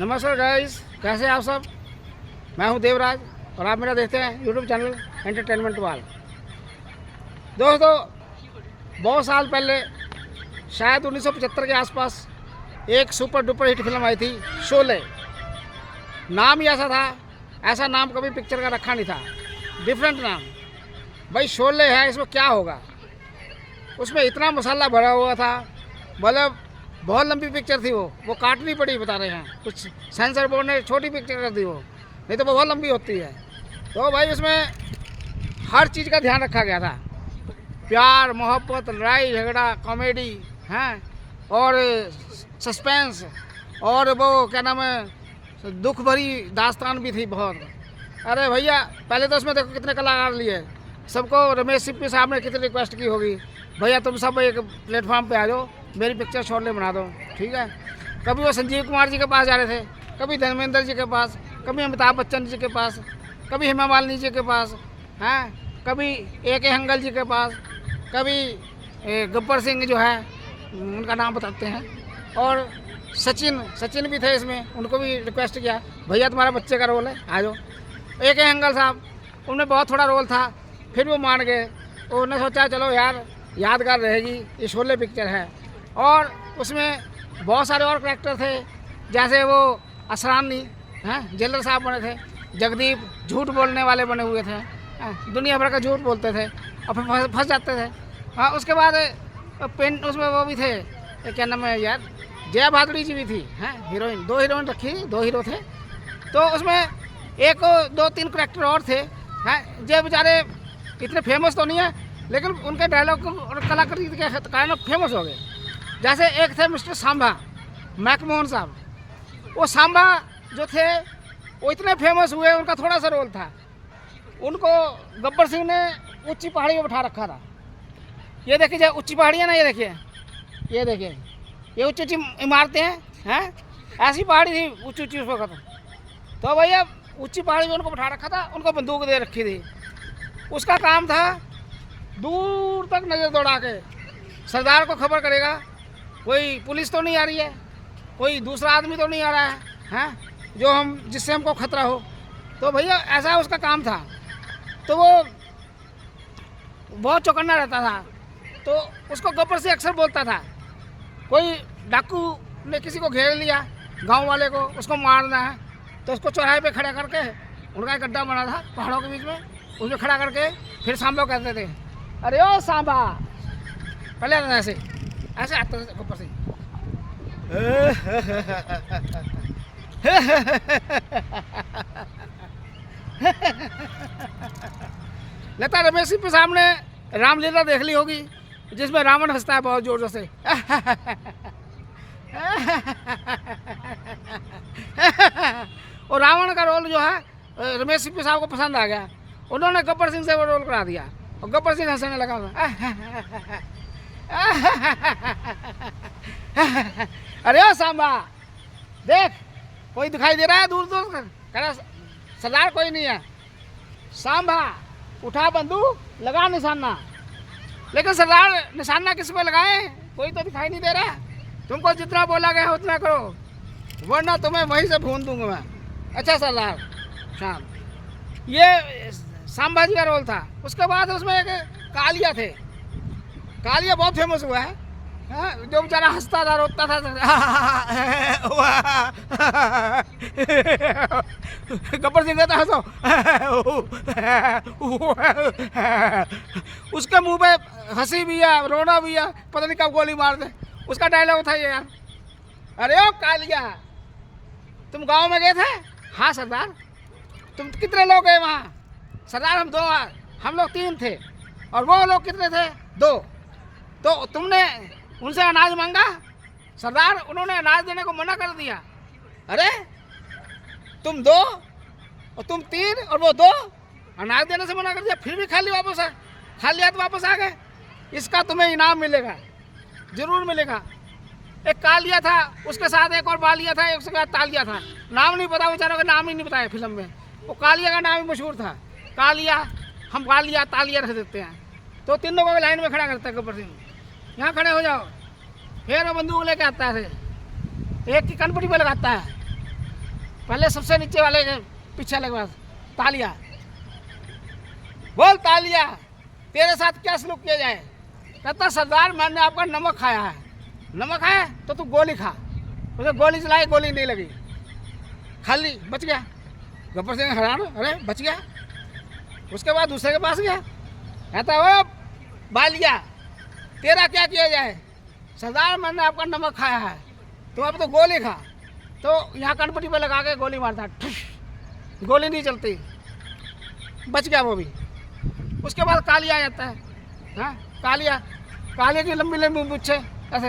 नमस्कार गाइस, कैसे हैं आप सब। मैं हूं देवराज और आप मेरा देखते हैं यूट्यूब चैनल एंटरटेनमेंट वाल। दोस्तों, बहुत साल पहले शायद 1975 के आसपास एक सुपर डुपर हिट फिल्म आई थी, शोले। नाम ही ऐसा था, ऐसा नाम कभी पिक्चर का रखा नहीं था, डिफरेंट नाम। भाई शोले है, इसमें क्या होगा। उसमें इतना मसाला भरा हुआ था, मतलब बहुत लंबी पिक्चर थी। वो काटनी पड़ी, बता रहे हैं कुछ सेंसर बोर्ड ने छोटी पिक्चर कर दी वो, नहीं तो वो बहुत लंबी होती है। तो भाई उसमें हर चीज़ का ध्यान रखा गया था, प्यार मोहब्बत, लड़ाई झगड़ा, कॉमेडी हैं और सस्पेंस, और वो क्या नाम है, दुख भरी दास्तान भी थी बहुत। अरे भैया, पहले तो उसमें देखो कितने कलाकार लिए, सबको रमेश सिप्पी साहब ने कितनी रिक्वेस्ट की होगी, भैया तुम सब एक प्लेटफॉर्म पे आ जाओ, मेरी पिक्चर शोले बना दो, ठीक है। कभी वो संजीव कुमार जी के पास जा रहे थे, कभी धर्मेंद्र जी के पास, कभी अमिताभ बच्चन जी के पास, कभी हेमा मालिनी जी के पास, हैं कभी AK हंगल जी के पास, कभी गब्बर सिंह जो है उनका नाम बताते हैं, और सचिन भी थे इसमें, उनको भी रिक्वेस्ट किया, भैया तुम्हारा बच्चे का रोल है, आ जाओ। AK हंगल साहब, उनमें बहुत थोड़ा रोल था, फिर वो मान गए। उन्होंने सोचा चलो यार यादगार रहेगी, ये शोले पिक्चर है। और उसमें बहुत सारे और कैरेक्टर थे, जैसे वो असरानी हैं, जेलर साहब बने थे, जगदीप झूठ बोलने वाले बने हुए थे, दुनिया भर का झूठ बोलते थे और फिर फंस जाते थे। हाँ, उसके बाद पेन उसमें वो भी थे, क्या नाम है यार, जया भादुड़ी जी भी थी, हैं हीरोइन, 2 हीरोइन रखी, 2 हीरो थे। तो उसमें 1 2 3 कैरेक्टर और थे, हैं जो बेचारे इतने फेमस तो नहीं है, लेकिन उनके डायलॉग और कलाकारी के कारण फेमस हो गए। जैसे एक थे मिस्टर सांबा, मैकमोहन साहब। वो सांबा जो थे वो इतने फेमस हुए, उनका थोड़ा सा रोल था, उनको गब्बर सिंह ने ऊंची पहाड़ी में बैठा रखा था। ये देखिए जो ऊंची पहाड़ियाँ ना, ये देखिए ये ऊंची ऊंची इमारतें हैं, ऐसी पहाड़ी थी ऊंची ऊंची उस वक्त। तो भैया ऊंची पहाड़ी में उनको बैठा रखा था, उनको बंदूक दे रखी थी। उसका काम था दूर तक नज़र दौड़ा के सरदार को खबर करेगा, कोई पुलिस तो नहीं आ रही है, कोई दूसरा आदमी तो नहीं आ रहा है, हैं जो जिससे हमको खतरा हो। तो भैया ऐसा उसका काम था। तो वो बहुत चौकन्ना रहता था। तो उसको गब्बर से अक्सर बोलता था, कोई डाकू ने किसी को घेर लिया, गांव वाले को, उसको मारना है, तो उसको चौराहे पे खड़ा करके, उनका एक गड्ढा बना था पहाड़ों के बीच में, उसमें खड़ा करके फिर सांबा कहते थे, अरे ओ सांबा, पहले ऐसे ऐसे आता था गब्बर सिंह। लगता रमेश सिप्पी साहब ने रामलीला देख ली होगी, जिसमें रावण हंसता है बहुत जोर से। और रावण का रोल जो है रमेश सिप्पी साहब को पसंद आ गया, उन्होंने गब्बर सिंह से वो रोल करा दिया और गब्बर सिंह हंसने लगा। अरे ओ सांबा, देख कोई दिखाई दे रहा है दूर दूर, कह रहा सरदार कोई नहीं है। सांबा उठा बंदूक, लगा निशाना। लेकिन सरदार निशाना किस पे लगाए, कोई तो दिखाई नहीं दे रहा। तुमको जितना बोला गया उतना करो, वरना तुम्हें वहीं से भून दूंगा मैं। अच्छा सरदार शाम, ये सांबा जी का रोल था। उसके बाद उसमें एक कालिया थे, कालिया बहुत फेमस हुआ है, जो बेचारा हंसता था, रोता था। गब्बर सिंह कहता हंसो, उसके मुंह पे हंसी भी है, रोना भी है, पता नहीं कब गोली मार दे। उसका डायलॉग था ये यार, अरे ओ कालिया, तुम गांव में गए थे? हाँ सरदार। तुम कितने लोग गए वहाँ? सरदार हम लोग 3 थे, और वो लोग कितने थे? 2। तो तुमने उनसे अनाज मांगा? सरदार उन्होंने अनाज देने को मना कर दिया। अरे तुम 2 और तुम 3 और वो 2, अनाज देने से मना कर दिया, फिर भी खाली हाथ वापस आ गए। इसका तुम्हें इनाम मिलेगा, जरूर मिलेगा। एक कालिया था, उसके साथ एक और बालिया था, उसके बाद तालिया था। नाम नहीं पता, बेचारों का नाम ही नहीं बताया फिल्म में। वो कालिया का नाम ही मशहूर था, कालिया, हम कालिया तालिया रख देते हैं। तो तीनों को लाइन में खड़ा करता है गब्बर सिंह, यहाँ खड़े हो जाओ। फिर वो बंदूक लेके आता है, एक की कनपटी पे लगाता है, पहले सबसे नीचे वाले के पीछे वाले के पास तालिया बोल, तालिया तेरे साथ क्या सलूक किया जाए। कहता सरदार मैंने आपका नमक खाया है। नमक है तो तू गोली खा। उसे गोली चलाई, गोली नहीं लगी, खाली बच गया। गब्बर सिंह हैरान, अरे बच गया। उसके बाद दूसरे के पास गया, कहता वो बालिया तेरा क्या किया जाए। सरदार मैंने आपका नमक खाया है तो अब तो गोली खा। तो यहाँ कनपट्टी पे लगा के गोली मारता, गोली नहीं चलती, बच गया वो भी। उसके बाद कालिया आ जाता है। हाँ कालिया की लंबी लंबी मुच्छे ऐसे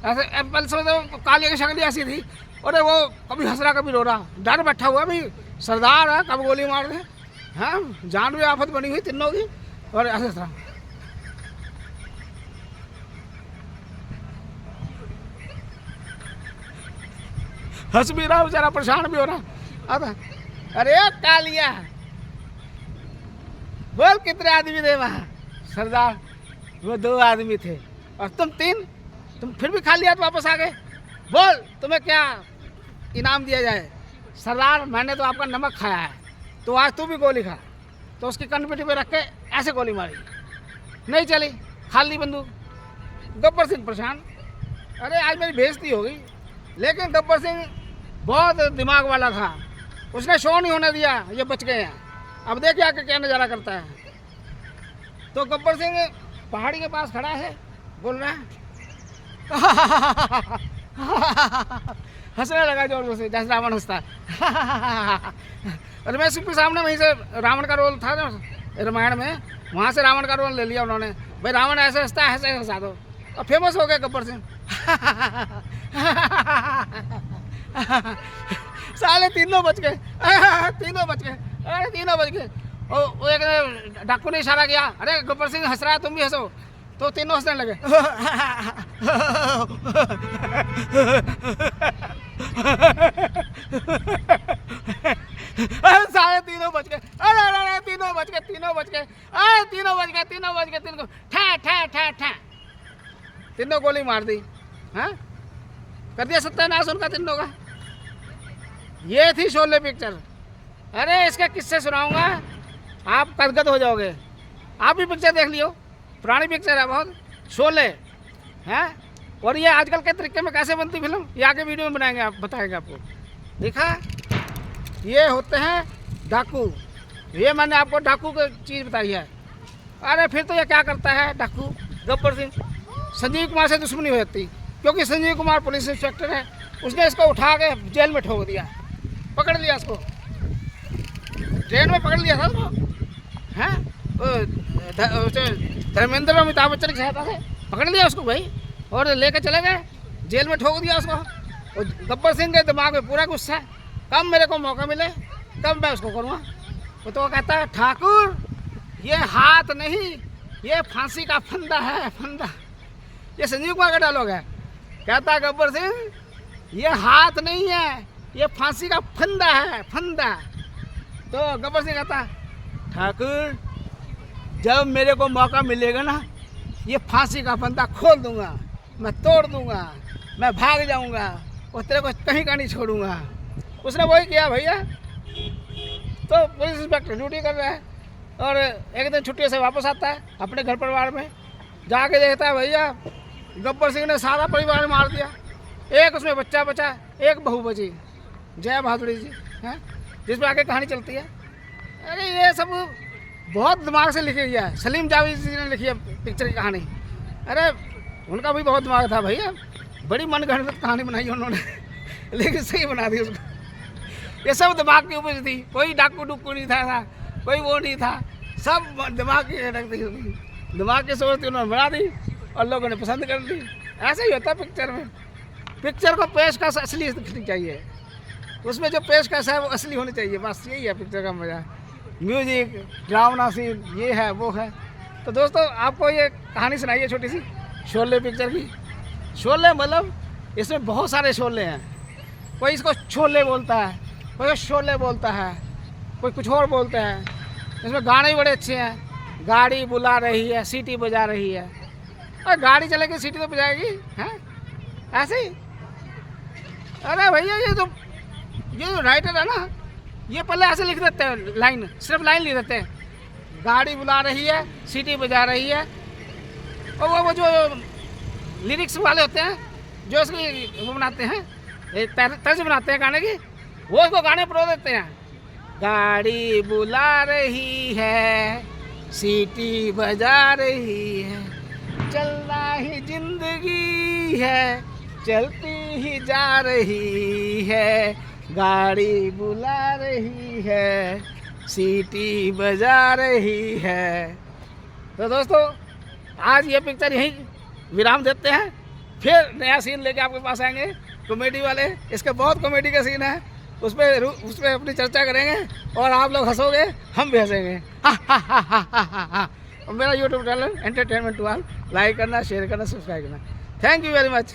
ऐसे एप्पल से। तो कालिया की शक्ल ऐसी थी, अरे वो कभी हंस रहा कभी रो रहा, डर बैठा हुआ भाई सरदार है कब गोली मार दे। हाँ जान में आफत बनी हुई तीनों की। और ऐसे था हंस भी रहा बेचारा, परेशान भी हो रहा। अरे कालिया बोल कितने आदमी थे वहाँ। सरदार वो 2 आदमी थे और तुम 3, तुम फिर भी खाली हाथ वापस आ गए। बोल तुम्हें क्या इनाम दिया जाए। सरदार मैंने तो आपका नमक खाया है तो आज तू भी गोली खा। तो उसकी कनपट्टी पे रख के ऐसे गोली मारी, नहीं चली, खाली बंदूक। गब्बर सिंह परेशान, अरे आज मेरी बेइज्जती हो गई। लेकिन गब्बर सिंह बहुत दिमाग वाला था, उसने शो नहीं होने दिया, ये बच गए हैं। अब देखिए आके क्या नज़ारा करता है। तो गब्बर सिंह पहाड़ी के पास खड़ा है, बोल रहा है हंसने लगा जोर से जैसे रावण हंसता है। रमेश सिंह के सामने वहीं से रावण का रोल था ना रामायण में, वहाँ से रावण का रोल ले लिया उन्होंने। भाई रावण ऐसे हंसता है, ऐसे हंसा दो, और फेमस हो गए गब्बर सिंह। साले तीनों बच गए, तीनों बच गए, अरे तीनों बच गए। वो एक डाकू ने इशारा किया, अरे गब्बर सिंह हंस रहा है तुम भी हंसो। तो तीनों हंसने लगे। सारे तीनों बच गए, अरे तीनों बच गए, तीनों बच गए, अरे तीनों बच गए, तीनों बच गए, तीनों ठा ठा ठा ठा तीनों गोली मार दी। हाँ कर दिया सत्यानाश उनका तीनों का। ये थी शोले पिक्चर। अरे इसके किस्से सुनाऊंगा, आप गदगद हो जाओगे। आप भी पिक्चर देख लियो, पुरानी पिक्चर है बहुत, शोले हैं। और ये आजकल के तरीके में कैसे बनती फिल्म, ये आगे वीडियो में बनाएंगे, आप बताएंगे आपको। देखा, ये होते हैं डाकू। ये मैंने आपको डाकू की चीज़ बताई है। अरे फिर तो ये क्या करता है डाकू गब्बर सिंह, संजीव कुमार से दुश्मनी हो जाती, क्योंकि संजीव कुमार पुलिस इंस्पेक्टर है। उसने इसको उठा के जेल में ठोक दिया, पकड़ लिया इसको, ट्रेन में पकड़ लिया था उसको। हैं धर्मेंद्र और अमिताभ बच्चन की सहायता से पकड़ लिया उसको भाई, और लेकर चले गए, जेल में ठोक दिया उसको। और गब्बर सिंह के दिमाग में पूरा गुस्सा है, कब मेरे को मौका मिले तब मैं उसको करूँगा। वो तो कहता है ठाकुर ये हाथ नहीं, ये फांसी का फंदा है, फंदा। ये संजीव कुमार का डायलॉग है। कहता है गब्बर सिंह ये हाथ नहीं है, ये फांसी का फंदा है, फंदा। तो गब्बर सिंह कहता ठाकुर जब मेरे को मौका मिलेगा ना, ये फांसी का फंदा खोल दूंगा, मैं तोड़ दूंगा, मैं भाग जाऊंगा और तेरे को कहीं का नहीं छोड़ूंगा। उसने वही किया भैया। तो पुलिस इंस्पेक्टर ड्यूटी कर रहा है और एक दिन छुट्टी से वापस आता है अपने घर परिवार में, जाके देखता है भैया गब्बर सिंह ने सारा परिवार मार दिया, एक उसमें बच्चा बचा, एक बहू बची, जय बहादुरी जी हैं, जिसमें आगे कहानी चलती है। अरे ये सब बहुत दिमाग से लिखी गया है, सलीम जावेद जी ने लिखी है पिक्चर की कहानी। अरे उनका भी बहुत दिमाग था भैया, बड़ी मनगढ़ंत कहानी बनाई उन्होंने, लेकिन सही बना दी उसको। ये सब दिमाग की उपज थी, कोई डाकू डुक्कू नहीं था, कोई वो नहीं था, सब दिमाग की रख दी, दिमाग की सोच थी, उन्होंने बना दी और लोगों ने पसंद कर दी। ऐसा ही होता है पिक्चर में। पिक्चर को पेशकश असली दिखनी चाहिए, उसमें जो पेशकश है वो असली होनी चाहिए, बस यही है पिक्चर का मज़ा। म्यूजिक, ड्रावना सीन, ये है वो है। तो दोस्तों आपको ये कहानी सुनाई है छोटी सी शोले पिक्चर की। शोले मतलब इसमें बहुत सारे शोले हैं, कोई इसको छोले बोलता है, कोई शोले बोलता है, कोई कुछ और बोलता है। इसमें गाने भी बड़े अच्छे हैं, गाड़ी बुला रही है, सीटी बजा रही है। और गाड़ी चलेगी सीटी तो बजाएगी, हैं ऐसे ही। अरे भैया ये तो ये जो राइटर है ना, ये पहले ऐसे लिख देते हैं लाइन, सिर्फ लाइन लिख देते हैं, गाड़ी बुला रही है, सीटी बजा रही है। और वो जो लिरिक्स वाले होते हैं, जो इसकी वो बनाते हैं, तर्ज बनाते हैं गाने की, वो इसको गाने परो देते हैं। गाड़ी बुला रही है, सीटी बजा रही है, चलना ही जिंदगी है, चलती ही जा रही है, गाड़ी बुला रही है, सीटी बजा रही है। तो दोस्तों, आज ये पिक्चर यहीं विराम देते हैं, फिर नया सीन लेके आपके पास आएंगे कॉमेडी वाले। इसके बहुत कॉमेडी का सीन है, उस पर अपनी चर्चा करेंगे और आप लोग हंसोगे, हम भी हंसेंगे। और मेरा YouTube channel entertainment to all, like करना, शेयर करना, सब्सक्राइब करना। Thank you very much.